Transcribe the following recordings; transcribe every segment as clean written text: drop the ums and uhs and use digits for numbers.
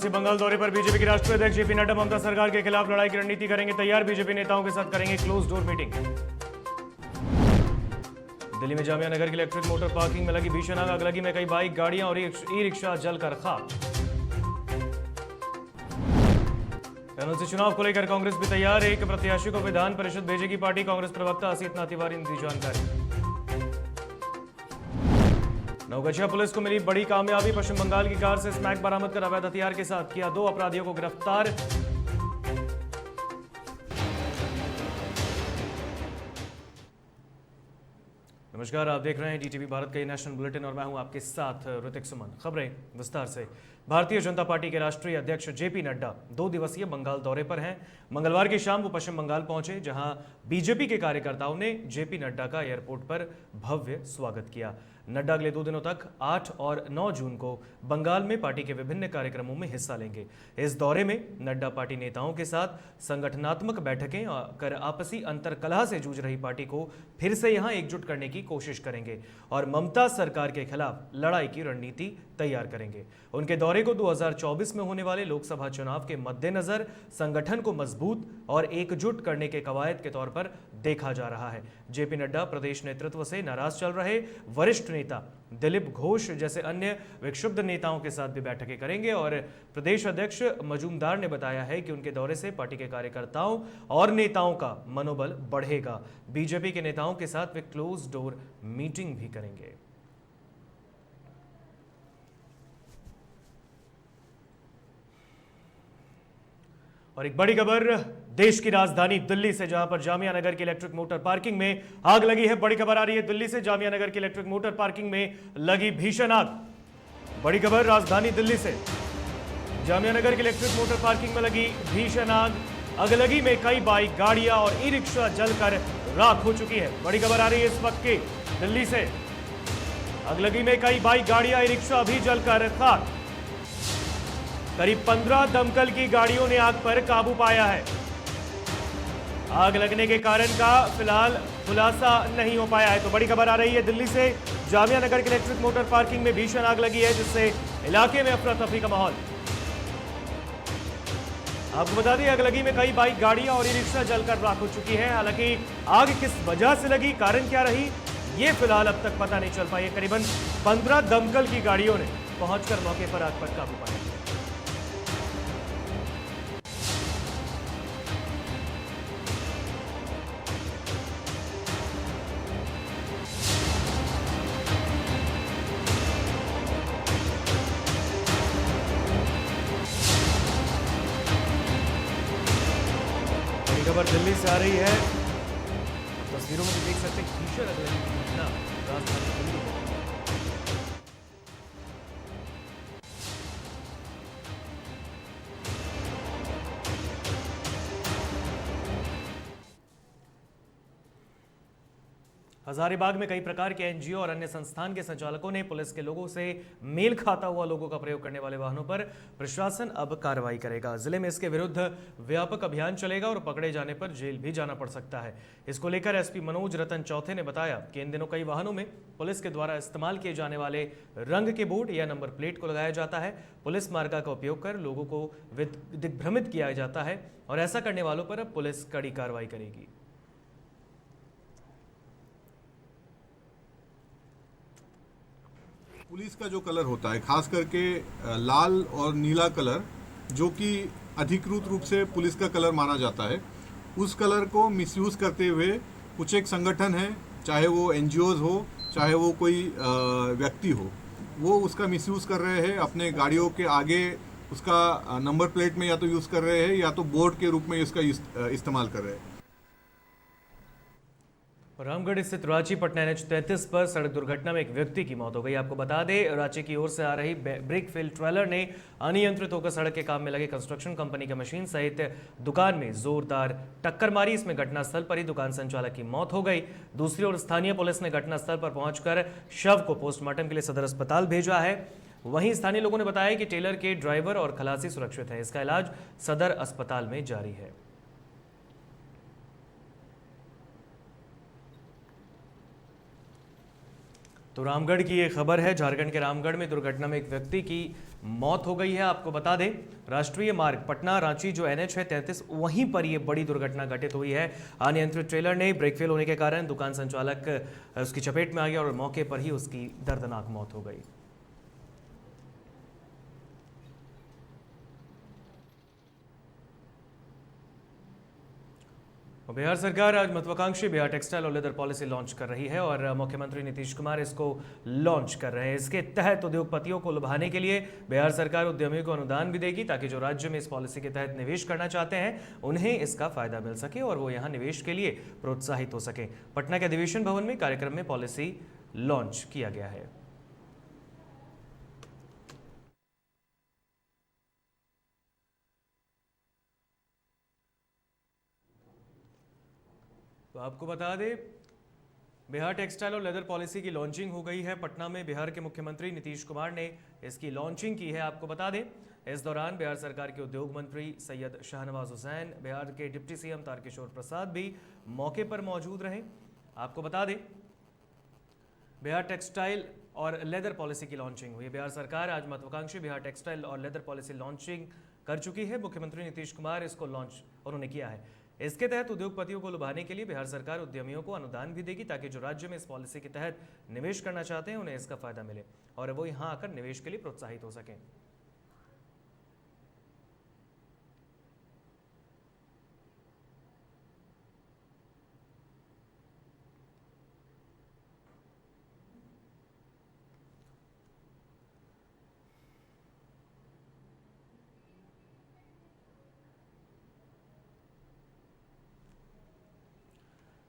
दिवसीय बंगाल दौरे पर बीजेपी के राष्ट्रीय अध्यक्ष जेपी नड्डा ममता सरकार के खिलाफ लड़ाई की रणनीति करेंगे तैयार। बीजेपी नेताओं के साथ करेंगे क्लोज डोर मीटिंग। दिल्ली में जामिया नगर की इलेक्ट्रिक मोटर पार्किंग में लगी भीषण आग। अगलगी में कई बाइक, गाड़ियां और ई रिक्शा जलकर खाक। एमएलसी चुनाव को लेकर कांग्रेस भी तैयार। एक प्रत्याशी को विधान परिषद भेजेगी पार्टी। कांग्रेस प्रवक्ता असीत नाथ तिवारी ने दी जानकारी। नवगछिया पुलिस को मिली बड़ी कामयाबी। पश्चिम बंगाल की कार से स्मैक बरामद कर अवैध हथियार के साथ किया 2 अपराधियों को गिरफ्तार। नमस्कार, आप देख रहे हैं डीटीवी भारत का ये नेशनल बुलेटिन और मैं हूं आपके साथ ऋतिक सुमन। खबरें विस्तार से। भारतीय जनता पार्टी के राष्ट्रीय अध्यक्ष जेपी नड्डा 2 दिवसीय बंगाल दौरे पर हैं। मंगलवार की शाम वो पश्चिम बंगाल पहुंचे, जहां बीजेपी के कार्यकर्ताओं ने जेपी नड्डा का एयरपोर्ट पर भव्य स्वागत किया। नड्डा अगले 2 दिनों तक 8 और 9 जून को बंगाल में पार्टी के विभिन्न कार्यक्रमों में हिस्सा लेंगे। इस दौरे में नड्डा पार्टी नेताओं के साथ संगठनात्मक बैठकें कर आपसी अंतरकलह से जूझ रही पार्टी को फिर से यहां एकजुट करने की कोशिश करेंगे और ममता सरकार के खिलाफ लड़ाई की रणनीति तैयार करेंगे। उनके दौरे को 2024 में होने वाले लोकसभा चुनाव के मद्देनजर संगठन को मजबूत और एकजुट करने के कवायद के तौर पर देखा जा रहा है। जेपी नड्डा प्रदेश नेतृत्व से नाराज चल रहे वरिष्ठ नेता दिलीप घोष जैसे अन्य विक्षुब्ध नेताओं के साथ भी बैठकें करेंगे और प्रदेश अध्यक्ष मजूमदार ने बताया है कि उनके दौरे से पार्टी के कार्यकर्ताओं और नेताओं का मनोबल बढ़ेगा। बीजेपी के नेताओं के साथ वे क्लोज डोर मीटिंग भी करेंगे। और एक बड़ी खबर देश की राजधानी दिल्ली से, जहां पर जामिया नगर की इलेक्ट्रिक मोटर पार्किंग में आग लगी है। बड़ी खबर आ रही है दिल्ली से, जामिया नगर की इलेक्ट्रिक मोटर पार्किंग में लगी भीषण आग। बड़ी खबर राजधानी दिल्ली से, जामिया नगर की इलेक्ट्रिक मोटर पार्किंग में लगी भीषण आग। अगलगी में कई बाइक, गाड़ियां और ई रिक्शा जलकर राख हो चुकी है। बड़ी खबर आ रही है इस वक्त की दिल्ली से, अगलगी में कई बाइक, गाड़ियां, ई रिक्शा भी जलकर खाक। करीब 15 दमकल की गाड़ियों ने आग पर काबू पाया है। आग लगने के कारण का फिलहाल खुलासा नहीं हो पाया है। तो बड़ी खबर आ रही है दिल्ली से, जामिया नगर की इलेक्ट्रिक मोटर पार्किंग में भीषण आग लगी है, जिससे इलाके में अफरा तफरी का माहौल। आपको बता दें, आगलगी में कई बाइक, गाड़ियां और ई रिक्शा जलकर राख हो चुकी है। हालांकि आग किस वजह से लगी, कारण क्या रही, ये फिलहाल अब तक पता नहीं चल पाई है। करीबन 15 दमकल की गाड़ियों ने पहुंचकर मौके पर आग पर काबू पाया। खबर दिल्ली से आ रही है, तस्वीरों में भी देख सकते हैं भीषण अगलगी की घटना राजधानी दिल्ली में। हजारीबाग में कई प्रकार के एनजीओ और अन्य संस्थान के संचालकों ने पुलिस के लोगों से मेल खाता हुआ लोगों का प्रयोग करने वाले वाहनों पर प्रशासन अब कार्रवाई करेगा। जिले में इसके विरुद्ध व्यापक अभियान चलेगा और पकड़े जाने पर जेल भी जाना पड़ सकता है। इसको लेकर एसपी मनोज रतन चौथे ने बताया कि इन दिनों कई वाहनों में पुलिस के द्वारा इस्तेमाल किए जाने वाले रंग के बोर्ड या नंबर प्लेट को लगाया जाता है। पुलिस मार्का का उपयोग कर लोगों को दिग्भ्रमित किया जाता है और ऐसा करने वालों पर अब पुलिस कड़ी कार्रवाई करेगी। पुलिस का जो कलर होता है, खास करके लाल और नीला कलर, जो कि अधिकृत रूप से पुलिस का कलर माना जाता है, उस कलर को मिसयूज़ करते हुए कुछ एक संगठन है, चाहे वो एनजीओज हो, चाहे वो कोई व्यक्ति हो, वो उसका मिसयूज़ कर रहे हैं। अपने गाड़ियों के आगे उसका नंबर प्लेट में या तो यूज़ कर रहे हैं या तो बोर्ड के रूप में इसका इस्तेमाल कर रहे हैं। रामगढ़ स्थित रांची पटना NH-33 पर सड़क दुर्घटना में एक व्यक्ति की मौत हो गई। आपको बता दें, रांची की ओर से आ रही ब्रेक फिल ट्रेलर ने अनियंत्रित होकर सड़क के काम में लगे कंस्ट्रक्शन कंपनी की मशीन सहित दुकान में जोरदार टक्कर मारी। इसमें घटनास्थल पर ही दुकान संचालक की मौत हो गई। दूसरी ओर स्थानीय पुलिस ने घटनास्थल पर पहुंचकर शव को पोस्टमार्टम के लिए सदर अस्पताल भेजा है। वहीं स्थानीय लोगों ने बताया कि टेलर के ड्राइवर और खलासी सुरक्षित है। इसका इलाज सदर अस्पताल में जारी है। तो रामगढ़ की ये खबर है। झारखंड के रामगढ़ में दुर्घटना में एक व्यक्ति की मौत हो गई है। आपको बता दें, राष्ट्रीय मार्ग पटना रांची जो NH है 33, वहीं पर ये बड़ी दुर्घटना घटित हुई है। अनियंत्रित ट्रेलर ने ब्रेक फेल होने के कारण दुकान संचालक उसकी चपेट में आ गया और मौके पर ही उसकी दर्दनाक मौत हो गई। बिहार सरकार आज महत्वाकांक्षी बिहार टेक्सटाइल और लेदर पॉलिसी लॉन्च कर रही है और मुख्यमंत्री नीतीश कुमार इसको लॉन्च कर रहे हैं। इसके तहत उद्योगपतियों को लुभाने के लिए बिहार सरकार उद्यमियों को अनुदान भी देगी, ताकि जो राज्य में इस पॉलिसी के तहत निवेश करना चाहते हैं उन्हें इसका फायदा मिल सके और वो यहाँ निवेश के लिए प्रोत्साहित हो सके। पटना के अधिवेशन भवन में कार्यक्रम में पॉलिसी लॉन्च किया गया है। तो आपको बता दें, बिहार टेक्सटाइल और लेदर पॉलिसी की लॉन्चिंग हो गई है। पटना में बिहार के मुख्यमंत्री नीतीश कुमार ने इसकी लॉन्चिंग की है। आपको बता दें, इस दौरान बिहार सरकार के उद्योग मंत्री सैयद शाहनवाज हुसैन, बिहार के डिप्टी CM तारकिशोर प्रसाद भी मौके पर मौजूद रहे। आपको बता दें, बिहार टेक्सटाइल और लेदर पॉलिसी की लॉन्चिंग हुई। बिहार सरकार आज महत्वाकांक्षी बिहार टेक्सटाइल और लेदर पॉलिसी लॉन्चिंग कर चुकी है। मुख्यमंत्री नीतीश कुमार इसको लॉन्च उन्होंने किया है। इसके तहत उद्योगपतियों को लुभाने के लिए बिहार सरकार उद्यमियों को अनुदान भी देगी, ताकि जो राज्य में इस पॉलिसी के तहत निवेश करना चाहते हैं उन्हें इसका फायदा मिले और वो यहां आकर निवेश के लिए प्रोत्साहित हो सकें।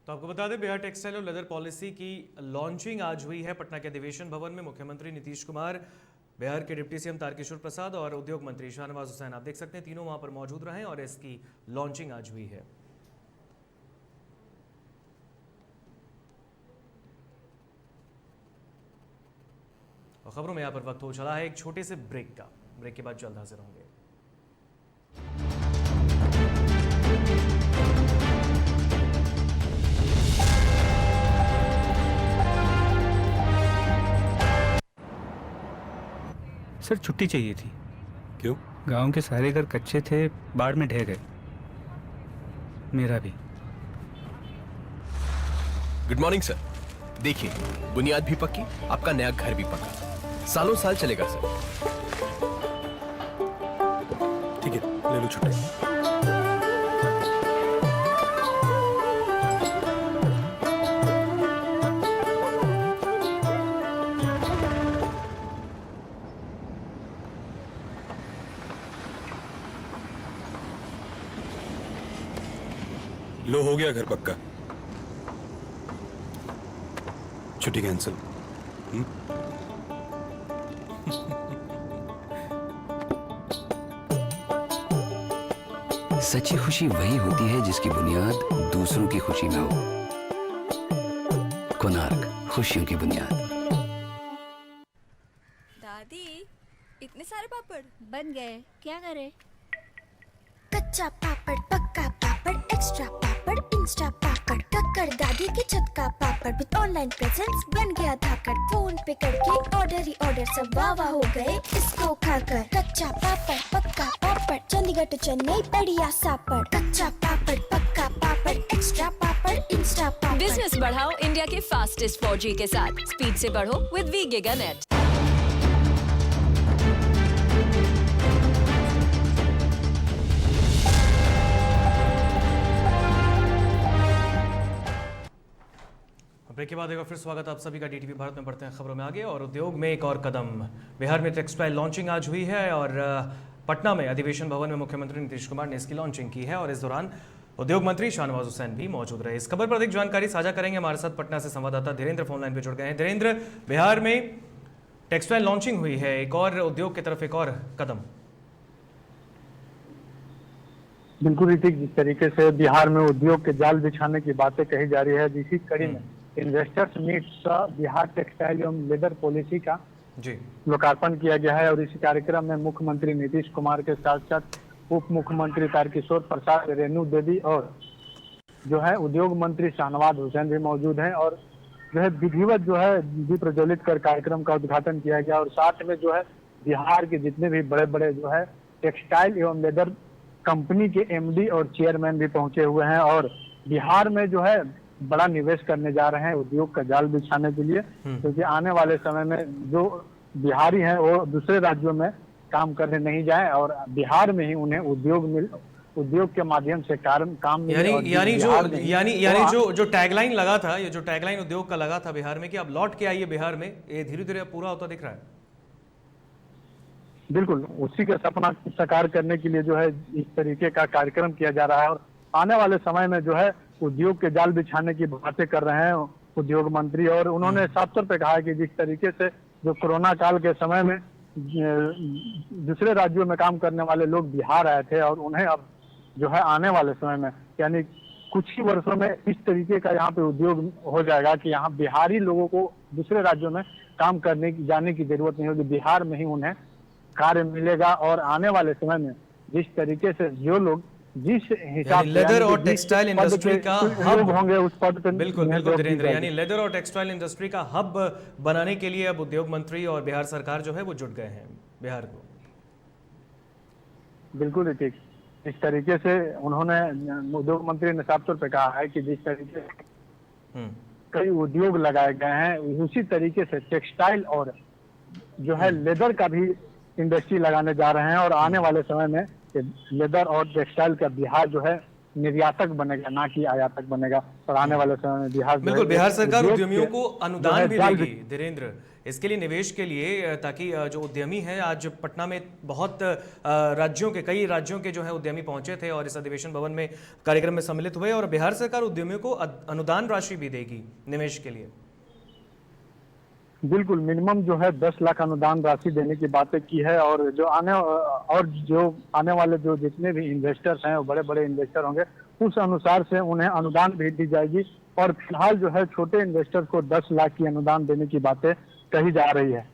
तो आपको बता दें, बिहार टेक्सटाइल और लेदर पॉलिसी की लॉन्चिंग आज हुई है पटना के अधिवेशन भवन में। मुख्यमंत्री नीतीश कुमार, बिहार के डिप्टी CM तारकिशोर प्रसाद और उद्योग मंत्री शाहनवाज हुसैन, आप देख सकते हैं, तीनों वहां पर मौजूद रहे और इसकी लॉन्चिंग आज हुई है। और खबरों में यहां पर वक्त हो चला है एक छोटे से ब्रेक का। ब्रेक के बाद जल्द हाजिर होंगे। सर छुट्टी चाहिए थी। क्यों? गांव के सारे घर कच्चे थे, बाढ़ में ढह गए। मेरा भी। Good morning sir. देखिए, बुनियाद भी पक्की, आपका नया घर भी पक्का, सालों साल चलेगा सर। ठीक है, ले लो छुट्टी। लो, हो गया घर पक्का। छुट्टी कैंसिल। सच्ची खुशी वही होती है जिसकी बुनियाद दूसरों की खुशी में हो। कोणार्क, खुशियों की बुनियाद। दादी, इतने सारे पापड़ बन गए, क्या करे? कच्चा पापड़, पक्का पापड़, एक्स्ट्रा पापड़, इंस्टा पापड़, कक्कर दादी की छत का पापड़ विद ऑनलाइन प्रेजेंस बन गया धाकड़। फोन पे करके ऑर्डर ही ऑर्डर, सब वाह हो गए इसको खाकर। कच्चा पापड़, पक्का पापड़, चंडीगढ़ टू चेन्नई बढ़िया सापड़। कच्चा पापड़, पक्का पापड़, एक्स्ट्रा पापड़, इंस्टा पापड़। बिजनेस बढ़ाओ इंडिया के फास्टेस्ट 4G के साथ। स्पीड से बढ़ो with Vi giga net. Break के बाद एक बार फिर स्वागत आप सभी का DTV भारत में। बढ़ते हैं खबरों में आगे और उद्योग में एक और कदम। बिहार में टेक्सटाइल लॉन्चिंग आज हुई है और पटना में अधिवेशन भवन में मुख्यमंत्री नीतीश कुमार ने इसकी लॉन्चिंग की है और इस दौरान उद्योग मंत्री शाहनवाज हुसैन भी मौजूद रहे। इस खबर पर अधिक जानकारी साझा करेंगे हमारे साथ पटना से संवाददाता धीरेन्द्र फोनलाइन पर जुड़ गए हैं। धीरेन्द्र, बिहार में टेक्सटाइल लॉन्चिंग हुई है, एक और उद्योग की तरफ एक और कदम। बिल्कुल ऋतिक, जिस तरीके से बिहार में उद्योग के जाल बिछाने की बातें कही जा रही है, इसी कड़ी में इन्वेस्टर्स मीट का बिहार टेक्सटाइल एवं लेदर पॉलिसी का लोकार्पण किया गया है और इस कार्यक्रम में मुख्यमंत्री नीतीश कुमार के साथ साथ उप मुख्यमंत्री तारकिशोर प्रसाद, रेणु देवी और जो है उद्योग मंत्री शाहनवाज हुसैन भी मौजूद हैं। और जो है विधिवत जो है दीप प्रज्वलित कर कार्यक्रम का उद्घाटन किया गया। और साथ में जो है बिहार के जितने भी बड़े बड़े जो है टेक्सटाइल एवं लेदर कंपनी के एमडी और चेयरमैन भी पहुंचे हुए हैं और बिहार में जो है बड़ा निवेश करने जा रहे हैं उद्योग का जाल बिछाने के लिए, क्योंकि आने वाले समय में जो बिहारी हैं वो दूसरे राज्यों में काम करने नहीं जाए और बिहार में ही उन्हें उद्योग के माध्यम से काम मिले। यानी जो टैगलाइन लगा था, ये जो टैगलाइन उद्योग का लगा था बिहार में कि अब लौट के आइए बिहार में, ये धीरे धीरे पूरा होता दिख रहा है। बिल्कुल उसी का सपना साकार करने के लिए जो है इस तरीके का कार्यक्रम किया जा रहा है और आने वाले समय में जो है उद्योग के जाल बिछाने की बातें कर रहे हैं उद्योग मंत्री। और उन्होंने साफ तौर पे कहा है कि जिस तरीके से जो कोरोना काल के समय में दूसरे राज्यों में काम करने वाले लोग बिहार आए थे और उन्हें अब जो है आने वाले समय में यानी कुछ ही वर्षों में इस तरीके का यहाँ पे उद्योग हो जाएगा कि यहाँ बिहारी लोगों को दूसरे राज्यों में काम करने की जाने की जरूरत नहीं होगी, बिहार में ही उन्हें कार्य मिलेगा। और आने वाले समय में जिस तरीके से जो लोग जिस हिसाब लेदर और टेक्सटाइल इंडस्ट्री का हब होंगे उस पद पर बिल्कुल धीरेन्द्र, यानी लेदर और टेक्सटाइल इंडस्ट्री का हब बनाने के लिए अब उद्योग मंत्री और बिहार सरकार जो है वो जुट गए हैं बिहार को। बिल्कुल ठीक, इस तरीके से उन्होंने उद्योग मंत्री ने साफ तौर पर कहा है कि जिस तरीके से कई उद्योग लगाए गए हैं उसी तरीके से टेक्सटाइल और जो है लेदर का भी इंडस्ट्री लगाने जा रहे हैं और आने वाले समय में लेदर और टेक्सटाइल का बिहार जो है निर्यातक बनेगा ना कि आयातक बनेगा। और आने वाले समय में बिहार बिल्कुल बिहार सरकार उद्यमियों को अनुदान भी देगी धीरेन्द्र इसके लिए, निवेश के लिए, ताकि जो उद्यमी हैं आज पटना में बहुत कई राज्यों के जो है उद्यमी पहुंचे थे और इस अधिवेशन भवन में कार्यक्रम में सम्मिलित हुए और बिहार सरकार उद्यमियों को अनुदान राशि भी देगी निवेश के लिए। बिल्कुल मिनिमम जो है 10 लाख अनुदान राशि देने की बातें की है और जो आने वाले जो जितने भी इन्वेस्टर्स हैं वो बड़े बड़े इन्वेस्टर होंगे उस अनुसार से उन्हें अनुदान भी दी जाएगी। और फिलहाल जो है छोटे इन्वेस्टर को 10 लाख की अनुदान देने की बातें कही जा रही है।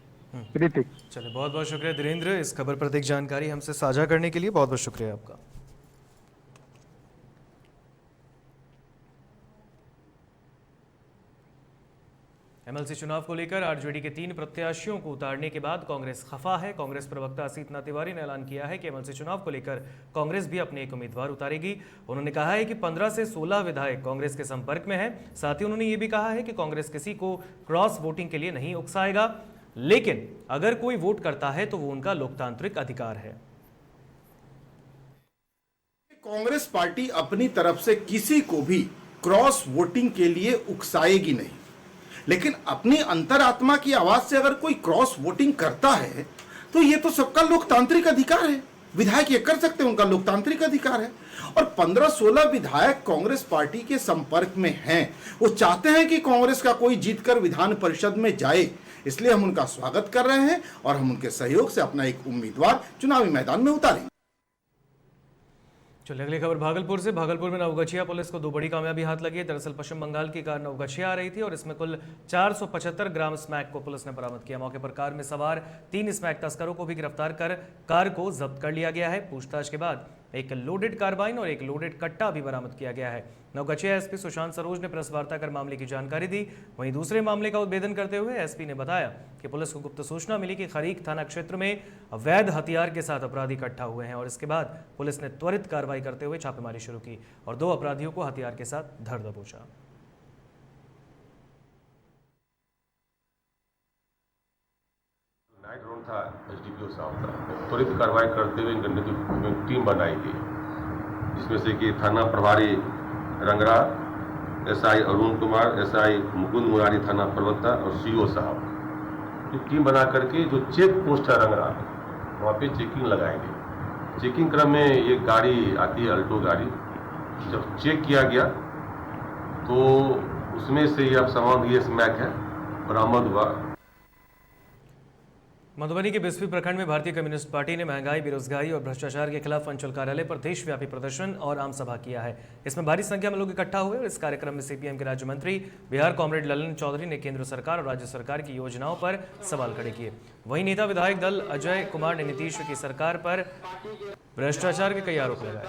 ऋतिक, चलिए बहुत बहुत शुक्रिया धीरेन्द्र, इस खबर पर अधिक जानकारी हमसे साझा करने के लिए बहुत बहुत शुक्रिया आपका। एमएलसी चुनाव को लेकर आरजेडी के 3 प्रत्याशियों को उतारने के बाद कांग्रेस खफा है। कांग्रेस प्रवक्ता असीत तिवारी ने ऐलान किया है कि एमएलसी चुनाव को लेकर कांग्रेस भी अपने एक उम्मीदवार उतारेगी। उन्होंने कहा है कि 15 से 16 विधायक कांग्रेस के संपर्क में हैं। साथ ही उन्होंने ये भी कहा है कि कांग्रेस किसी को क्रॉस वोटिंग के लिए नहीं उकसाएगा, लेकिन अगर कोई वोट करता है तो वो उनका लोकतांत्रिक अधिकार है। कांग्रेस पार्टी अपनी तरफ से किसी को भी क्रॉस वोटिंग के लिए उकसाएगी नहीं, लेकिन अपनी अंतरात्मा की आवाज से अगर कोई क्रॉस वोटिंग करता है तो ये तो सबका लोकतांत्रिक अधिकार है। विधायक ये कर सकते हैं, उनका लोकतांत्रिक अधिकार है। और 15-16 विधायक कांग्रेस पार्टी के संपर्क में हैं, वो चाहते हैं कि कांग्रेस का कोई जीतकर विधान परिषद में जाए, इसलिए हम उनका स्वागत कर रहे हैं और हम उनके सहयोग से अपना एक उम्मीदवार चुनावी मैदान में उतारेंगे। चलिए अगली खबर भागलपुर से। भागलपुर में नवगछिया पुलिस को 2 बड़ी कामयाबी हाथ लगी है। दरअसल पश्चिम बंगाल की कार नवगछिया आ रही थी और इसमें कुल 475 ग्राम स्मैक को पुलिस ने बरामद किया। मौके पर कार में सवार 3 स्मैक तस्करों को भी गिरफ्तार कर कार को जब्त कर लिया गया है। पूछताछ के बाद एक लोडेड कार्बाइन और एक लोडेड कट्टा भी बरामद किया गया है। नवगछिया एसपी सुशांत सरोज ने प्रेस वार्ता कर मामले की जानकारी दी। वहीं दूसरे मामले का उद्भेदन करते हुए एसपी ने बताया कि पुलिस को गुप्त सूचना मिली कि खरीक थाना क्षेत्र में अवैध हथियार के साथ अपराधी इकट्ठा हुए हैं और इसके बाद पुलिस ने त्वरित कार्रवाई करते हुए छापेमारी शुरू की और 2 अपराधियों को हथियार के साथ धर दबोचा। नाइट राउंड था एसडीपीओ साहब का, त्वरित कार्रवाई करते हुए गंडकी टीम बनाई गई, जिसमें से कि थाना प्रभारी रंगरा, एसआई अरुण कुमार, एसआई मुकुंद मुरारी थाना प्रवक्ता और सीओ साहब, एक टीम बना करके जो चेक पोस्ट है रंगरा, वहाँ पे चेकिंग लगाई गई। चेकिंग क्रम में ये गाड़ी आती है अल्टो गाड़ी, जब चेक किया गया तो उसमें से ये अब सामान ये स्मैक है बरामद हुआ। मधुबनी के बिस्फी प्रखंड में भारतीय कम्युनिस्ट पार्टी ने महंगाई, बेरोजगारी और भ्रष्टाचार के खिलाफ अंचल कार्यालय पर देशव्यापी प्रदर्शन और आम सभा किया है। इसमें भारी संख्या में लोग इकट्ठा हुए और इस कार्यक्रम में सीपीएम के राज्य मंत्री बिहार कॉमरेड ललन चौधरी ने केंद्र सरकार और राज्य सरकार की योजनाओं पर सवाल खड़े किए। वहीं नेता विधायक दल अजय कुमार ने नीतीश की सरकार पर भ्रष्टाचार के कई आरोप लगाए।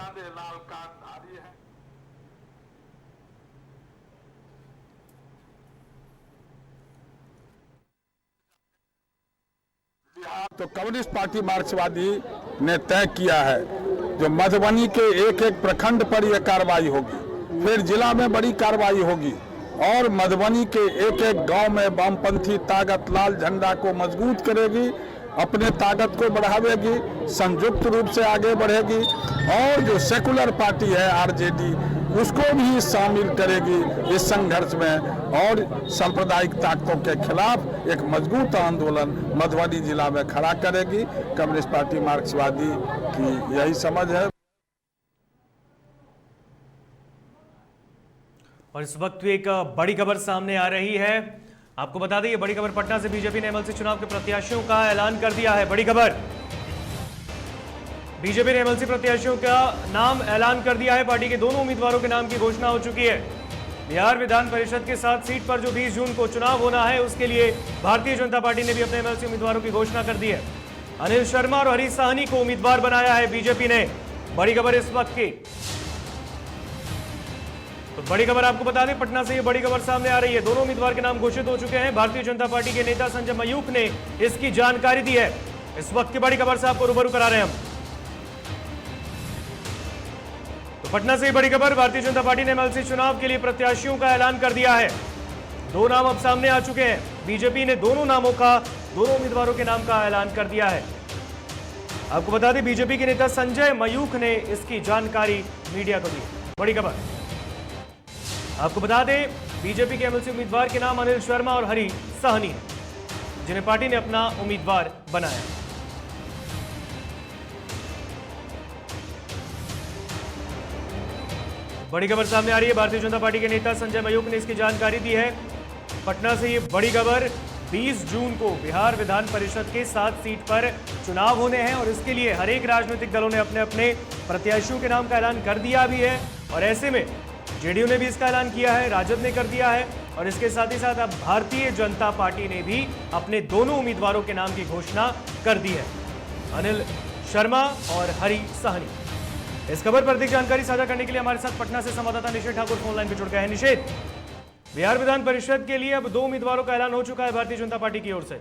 तो कम्युनिस्ट पार्टी मार्क्सवादी ने तय किया है जो मधुबनी के एक एक प्रखंड पर यह कार्रवाई होगी, फिर जिला में बड़ी कार्रवाई होगी और मधुबनी के एक एक गांव में वामपंथी ताकत लाल झंडा को मजबूत करेगी, अपने ताकत को बढ़ावेगी, संयुक्त रूप से आगे बढ़ेगी और जो सेकुलर पार्टी है आरजेडी उसको भी शामिल करेगी इस संघर्ष में और सांप्रदायिक ताकतों के खिलाफ एक मजबूत आंदोलन मधुबनी जिला में खड़ा करेगी। कम्युनिस्ट पार्टी मार्क्सवादी की यही समझ है। और इस वक्त एक बड़ी खबर सामने आ रही है, आपको बता दें ये बड़ी खबर पटना से बीजेपी ने एमएलसी चुनाव के प्रत्याशियों का ऐलान कर दिया है। बड़ी खबर, बीजेपी ने एमएलसी प्रत्याशियों का नाम ऐलान कर दिया है। पार्टी के दोनों उम्मीदवारों के नाम की घोषणा हो चुकी है। बिहार विधान परिषद के 7 सीट पर जो 20 जून को चुनाव होना है उसके लिए भारतीय जनता पार्टी ने भी अपने एमएलसी उम्मीदवारों की घोषणा कर दी है। अनिल शर्मा और हरीश साहनी को उम्मीदवार बनाया है बीजेपी ने। बड़ी खबर इस वक्त की, तो बड़ी खबर आपको बता दें पटना से ये बड़ी खबर सामने आ रही है। दोनों उम्मीदवार के नाम घोषित हो चुके हैं। भारतीय जनता पार्टी के नेता संजय मयूख ने इसकी जानकारी दी है। इस वक्त की बड़ी खबर से आपको रूबरू करा रहे हैं हम। तो पटना से ये बड़ी खबर, भारतीय जनता पार्टी ने एमएलसी चुनाव के लिए प्रत्याशियों का ऐलान कर दिया है। 2 नाम अब सामने आ चुके हैं। बीजेपी ने दोनों उम्मीदवारों के नाम का ऐलान कर दिया है। आपको बता दें बीजेपी के नेता संजय मयूख ने इसकी जानकारी मीडिया को दी। बड़ी खबर आपको बता दें बीजेपी के एमएलसी उम्मीदवार के नाम अनिल शर्मा और हरीश साहनी है, जिन्हें पार्टी ने अपना उम्मीदवार बनाया। बड़ी खबर सामने आ रही है, भारतीय जनता पार्टी के नेता संजय मयूख ने इसकी जानकारी दी है। पटना से ये बड़ी खबर, 20 जून को बिहार विधान परिषद के 7 सीट पर चुनाव होने हैं और इसके लिए हर एक राजनीतिक दलों ने अपने अपने प्रत्याशियों के नाम का ऐलान कर दिया भी है। और ऐसे में जेडीयू ने भी इसका ऐलान किया है, राजद ने कर दिया है और इसके साथ ही साथ अब भारतीय जनता पार्टी ने भी अपने दोनों उम्मीदवारों के नाम की घोषणा कर दी है, अनिल शर्मा और हरीश साहनी। इस खबर पर अधिक जानकारी साझा करने के लिए हमारे साथ पटना से संवाददाता निषेध ठाकुर फोन लाइन पर जुड़ गए हैं। निषेध, बिहार विधान परिषद के लिए अब 2 उम्मीदवारों का ऐलान हो चुका है भारतीय जनता पार्टी की ओर से।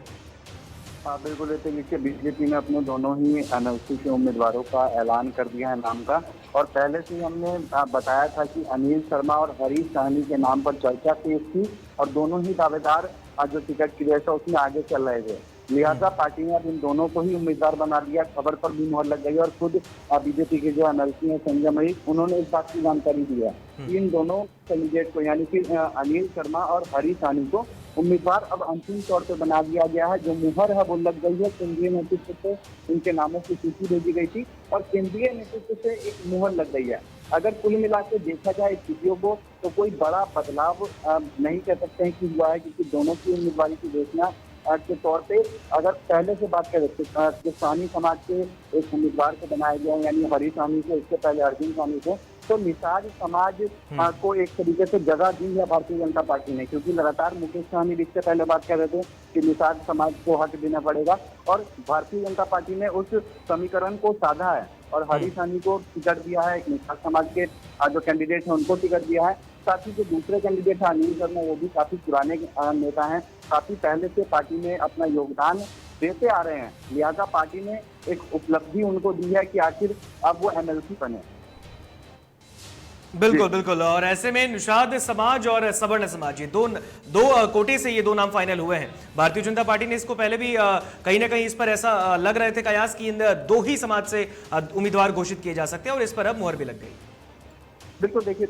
बिल्कुल, देखिए बीजेपी ने अपने दोनों ही एमएलसी के उम्मीदवारों का ऐलान कर दिया है नाम का, और पहले से ही हमने बताया था कि अनिल शर्मा और हरीश साहनी के नाम पर चर्चा तेज थी और दोनों ही दावेदार जो टिकट की रेस है उसमें आगे चल रहे थे। लिहाजा पार्टी ने अब इन दोनों को ही उम्मीदवार बना दिया। खबर पर भी मोहर लग गई और खुद बीजेपी के जो एमएलसी हैं संजय मयूख, उन्होंने इस बात की जानकारी दी है कि इन दोनों कैंडिडेट को यानी कि अनिल शर्मा और हरीश साहनी को उम्मीदवार अब अंतिम तौर पर बना दिया गया है। जो मुहर है वो लग गई है, केंद्रीय नेतृत्व से इनके नामों की सूची भेजी गई थी और केंद्रीय नेतृत्व से एक मुहर लग गई है। अगर कुल मिलाकर देखा जाए स्थितियों को तो कोई बड़ा बदलाव नहीं कह सकते हैं कि हुआ है, क्योंकि दोनों की उम्मीदवारी की घोषणा के तौर पे अगर पहले से बात करें तो साहनी समाज के एक उम्मीदवार को बनाया गया यानी हरीश साहनी को, इससे पहले अर्जुन साहनी को, तो निषाद समाज को एक तरीके से जगह दी है भारतीय जनता पार्टी ने, क्योंकि लगातार मुकेश सहनी इससे पहले बात कर रहे थे कि निषाद समाज को हक देना पड़ेगा और भारतीय जनता पार्टी ने उस समीकरण को साधा है और हरीश साहनी को टिकट दिया है। निषाद समाज के जो कैंडिडेट हैं उनको टिकट दिया है। साथ ही जो दूसरे कैंडिडेट हैं अनिल शर्मा, वो भी काफी पुराने नेता हैं, काफी पहले से पार्टी में अपना योगदान देते आ रहे हैं। लिहाजा पार्टी ने एक उपलब्धि उनको दी है कि आखिर अब वो एमएलसी बने। बिल्कुल बिल्कुल, और ऐसे में निषाद समाज और सवर्ण समाज, ये दो कोटे से ये 2 नाम फाइनल हुए हैं। भारतीय जनता पार्टी ने इसको पहले भी कहीं ना कहीं इस पर ऐसा लग रहे थे कयास कि इन 2 ही समाज से उम्मीदवार घोषित किए जा सकते हैं और इस पर अब मुहर भी लग गई। बिल्कुल, देखिए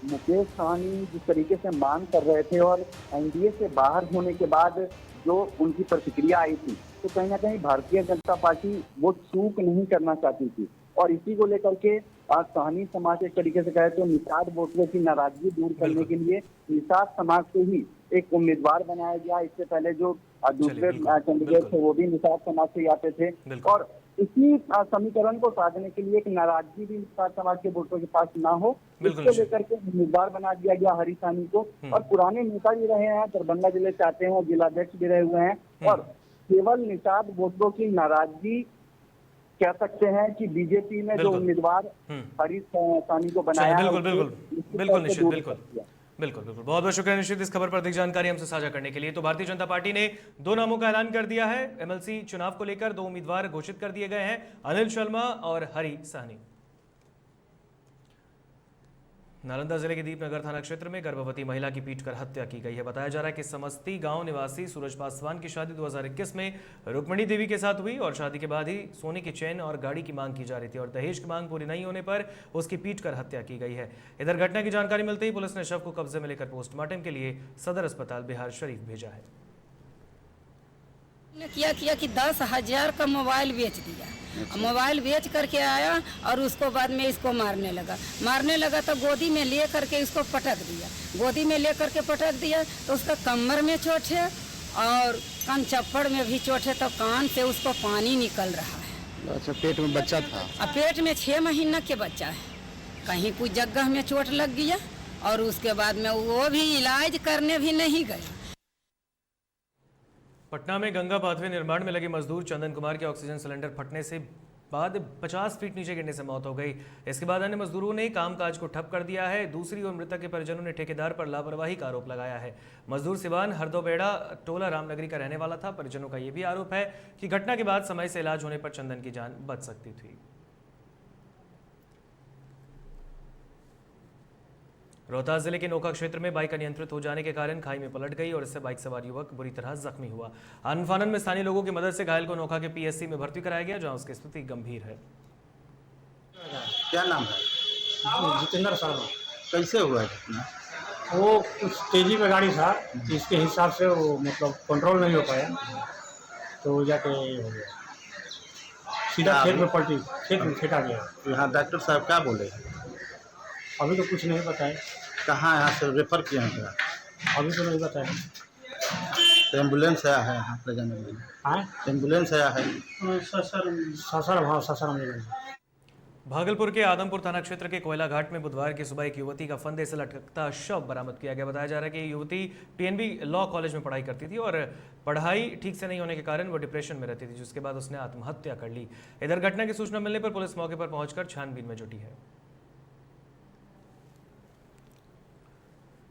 मुकेश सहनी जिस तरीके से मांग कर रहे थे और एनडीए से बाहर होने के बाद जो उनकी प्रतिक्रिया आई थी, तो कहीं ना कहीं भारतीय जनता पार्टी वो चूक नहीं करना चाहती थी और इसी को लेकर के सहनी समाज एक तरीके से कहे तो निषाद वोटरों की नाराजगी दूर करने के लिए निषाद समाज से ही एक उम्मीदवार बनाया गया। इससे पहले जो दूसरे कैंडिडेट थे वो भी निषाद समाज से आते थे और इसी समीकरण को साधने के लिए एक नाराजगी भी निषाद समाज के वोटरों के पास ना हो, इसको लेकर के उम्मीदवार बना दिया गया हरीश साहनी को। और पुराने नेता भी रहे हैं, दरभंगा जिले से आते हैं, जिलाध्यक्ष भी रहे हुए हैं और केवल निषाद वोटरों की नाराजगी कह सकते हैं कि बीजेपी ने जो उम्मीदवार हरीश साहनी को बनाया, बिल्कुल निश्चित, बिल्कुल बिल्कुल बिल्कुल, बहुत बहुत शुक्रिया निश्चित इस खबर पर अधिक जानकारी हमसे साझा करने के लिए। तो भारतीय जनता पार्टी ने 2 नामों का ऐलान कर दिया है। एमएलसी चुनाव को लेकर 2 उम्मीदवार घोषित कर दिए गए हैं, अनिल शर्मा और हरि साहनी। नालंदा जिले के दीपनगर थाना क्षेत्र में गर्भवती महिला की पीटकर हत्या की गई है। बताया जा रहा है कि समस्ती गांव निवासी सूरज पासवान की शादी 2021 में रुक्मणी देवी के साथ हुई और शादी के बाद ही सोने की चेन और गाड़ी की मांग की जा रही थी और दहेज की मांग पूरी नहीं होने पर उसकी पीटकर हत्या की गई है। इधर घटना की जानकारी मिलते ही पुलिस ने शव को कब्जे में लेकर पोस्टमार्टम के लिए सदर अस्पताल बिहार शरीफ भेजा है। किया कि 10,000 का मोबाइल बेच दिया। मोबाइल बेच करके आया और उसको बाद में इसको मारने लगा तो गोदी में ले करके इसको पटक दिया। गोदी में ले करके पटक दिया तो उसका कमर में चोट है और कान चप्पड़ में भी चोट है, तो कान से उसको पानी निकल रहा है। अच्छा, पेट में बच्चा था? पेट में 6 महीना के बच्चा है। कहीं कुछ जगह में चोट लग गया और उसके बाद में वो भी इलाज करने भी नहीं गए। पटना में गंगा पाथवे निर्माण में लगे मजदूर चंदन कुमार के ऑक्सीजन सिलेंडर फटने से बाद 50 फीट नीचे गिरने से मौत हो गई। इसके बाद अन्य मजदूरों ने कामकाज को ठप कर दिया है। दूसरी ओर मृतक के परिजनों ने ठेकेदार पर लापरवाही का आरोप लगाया है। मजदूर सिवान हरदोबेड़ा टोला रामनगरी का रहने वाला था। परिजनों का यह भी आरोप है कि घटना के बाद समय से इलाज होने पर चंदन की जान बच सकती थी। रोहतास जिले के नोका क्षेत्र में बाइक अनियंत्रित हो जाने के कारण खाई में पलट गई और इससे बाइक सवार युवक बुरी तरह जख्मी हुआ। आनन-फानन में स्थानीय लोगों की मदद से घायल को नोका के पीएससी में भर्ती कराया गया, जहां उसकी स्थिति गंभीर है। क्या नाम है? जितेंद्र शर्मा। कैसे हुआ घटना? वो कुछ तेजी में गाड़ी था, इसके हिसाब से वो मतलब कंट्रोल नहीं हो पाया, तो जाके हो गया, सीधा खेत में पलटी, खेत में फेंका गया। यहाँ डॉक्टर साहब क्या बोले? अभी तो कुछ नहीं बताया। कहाँ यहाँ से रेफर किए हैं? अभी तो नहीं बताया। तो एम्बुलेंस आया है यहाँ ले जाने के लिए? हाँ, एम्बुलेंस आया है। ससर भागलपुर के आदमपुर थाना क्षेत्र के कोयला घाट में बुधवार की सुबह एक युवती का फंदे से लटकता शव बरामद किया गया। बताया जा रहा है कि ये युवती पीएनबी लॉ कॉलेज में पढ़ाई करती थी और पढ़ाई ठीक से नहीं होने के कारण वो डिप्रेशन में रहती थी, जिसके बाद उसने आत्महत्या कर ली। इधर घटना की सूचना मिलने पर पुलिस मौके पर पहुंचकर छानबीन में जुटी है।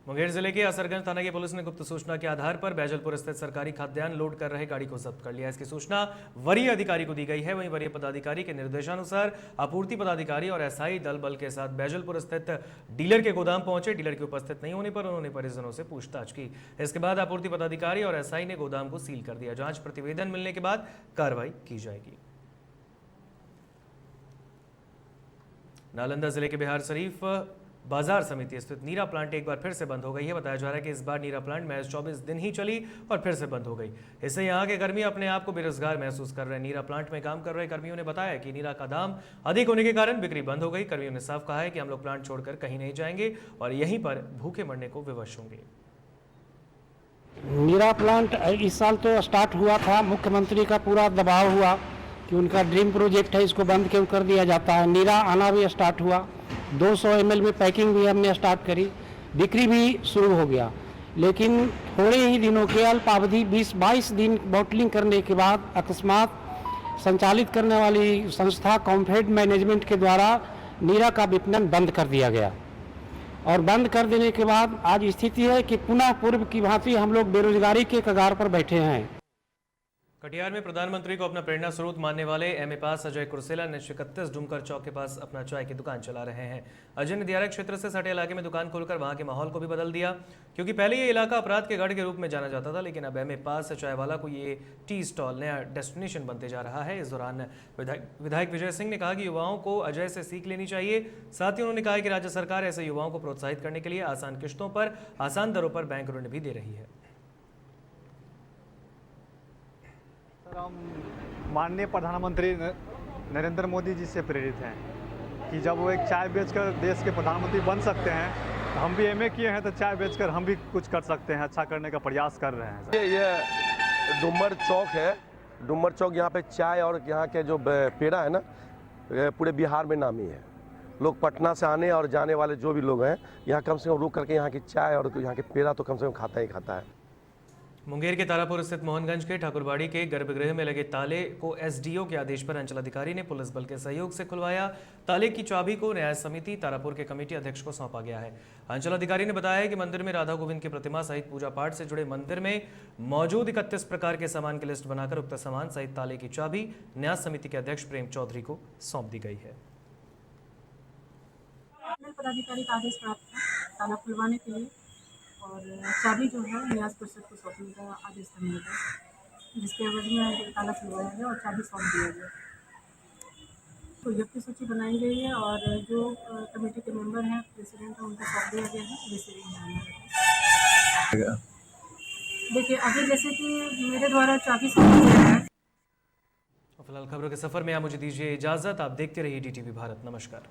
मुंगेर जिले के असरगंज थाना की पुलिस ने गुप्त सूचना के आधार पर बैजलपुर स्थित सरकारी खाद्यान्न लोड कर रहे गाड़ी को जब्त कर लिया। इसकी सूचना वरीय अधिकारी को दी गई है। वहीं वरीय पदाधिकारी के निर्देशानुसार आपूर्ति पदाधिकारी और एसआई दल बल के साथ बैजलपुर स्थित डीलर के गोदाम पहुंचे। डीलर के उपस्थित नहीं होने पर उन्होंने परिजनों से पूछताछ की। इसके बाद आपूर्ति पदाधिकारी और एसआई ने गोदाम को सील कर दिया। जांच प्रतिवेदन मिलने के बाद कार्रवाई की जाएगी। नालंदा जिले के बिहार शरीफ बाजार समिति स्थित नीरा प्लांट एक बार फिर से बंद हो गई है। बताया जा रहा है कि इस बार नीरा प्लांट महज 24 दिन ही चली और फिर से बंद हो गई। इससे यहाँ के कर्मी अपने आप को बेरोजगार महसूस कर रहे हैं। नीरा प्लांट में काम कर रहे कर्मियों ने बताया कि नीरा का दाम अधिक होने के कारण बिक्री बंद हो गई। कर्मियों ने साफ कहा है कि हम लोग प्लांट छोड़कर कहीं नहीं जाएंगे और यहीं पर भूखे मरने को विवश होंगे। नीरा प्लांट इस साल तो स्टार्ट हुआ था, मुख्यमंत्री का पूरा दबाव हुआ कि उनका ड्रीम प्रोजेक्ट है, इसको बंद क्यों कर दिया जाता है। नीरा आना भी स्टार्ट हुआ, 200 ml में पैकिंग भी हमने स्टार्ट करी, बिक्री भी शुरू हो गया। लेकिन थोड़े ही दिनों के अल्पावधि 20-22 दिन बॉटलिंग करने के बाद अकस्मात संचालित करने वाली संस्था कॉम्फेड मैनेजमेंट के द्वारा नीरा का विपणन बंद कर दिया गया। और बंद कर देने के बाद आज स्थिति है कि पुनः पूर्व की भांति हम लोग बेरोजगारी के कगार पर बैठे हैं। कटिहार में प्रधानमंत्री को अपना प्रेरणा स्रोत मानने वाले एमए पास अजय कुर्सेला ने 31 डुमकर चौक के पास अपना चाय की दुकान चला रहे हैं। अजय ने दियारा क्षेत्र से सटे इलाके में दुकान खोलकर वहां के माहौल को भी बदल दिया, क्योंकि पहले ये इलाका अपराध के गढ़ के रूप में जाना जाता था, लेकिन अब एमए पास चाय वाला को ये टी स्टॉल नया डेस्टिनेशन बनते जा रहा है। इस दौरान विधायक विजय सिंह ने कहा कि युवाओं को अजय से सीख लेनी चाहिए। साथ ही उन्होंने कहा कि राज्य सरकार ऐसे युवाओं को प्रोत्साहित करने के लिए आसान किश्तों पर आसान दरों पर बैंक ऋण भी दे रही है। हम माननीय प्रधानमंत्री नरेंद्र मोदी जी से प्रेरित हैं कि जब वो एक चाय बेचकर देश के प्रधानमंत्री बन सकते हैं, तो हम भी एमए किए हैं तो चाय बेचकर हम भी कुछ कर सकते हैं, अच्छा करने का प्रयास कर रहे हैं। ये डुमर चौक है। डुमर चौक यहाँ पे चाय और यहाँ के जो पेड़ा है ना, पूरे बिहार में नामी है। लोग पटना से आने और जाने वाले जो भी लोग हैं, यहाँ कम से कम रुक करके यहाँ की चाय और यहाँ के पेड़ा तो कम से कम खाता ही खाता है। मुंगेर के तारापुर स्थित मोहनगंज के ठाकुरबाड़ी के गर्भगृह में लगे ताले को एसडीओ के आदेश पर अंचलाधिकारी ने पुलिस बल के सहयोग से खुलवाया। ताले की चाबी को न्याय समिति तारापुर के कमेटी अध्यक्ष को सौंपा गया है। अंचलाधिकारी ने बताया कि मंदिर में राधा गोविंद की प्रतिमा सहित पूजा पाठ से जुड़े मंदिर में मौजूद 31 प्रकार के सामान की लिस्ट बनाकर उक्त सामान सहित ताले की चाबी न्याय समिति के अध्यक्ष प्रेम चौधरी को सौंप दी गई है। पदाधिकारी का आदेश प्राप्त था ताला खुलवाने के लिए और चाबी जो है न्यास परिषद को सौंपने का आदेश था मिला था, जिसके एवज में ताला खुलवाया गया और चाबी सौंप दिया गया। तो व्यक्ति सूची बनाई गई है और जो कमेटी के मेंबर हैं प्रेसिडेंट हैं उनको सौंप दिया गया है। जैसे देखिए अभी जैसे कि मेरे द्वारा चाबी सौंप दिया है। फिलहाल खबरों के सफर में आप मुझे दीजिए इजाजत। आप देखते रहिए DTV भारत। नमस्कार।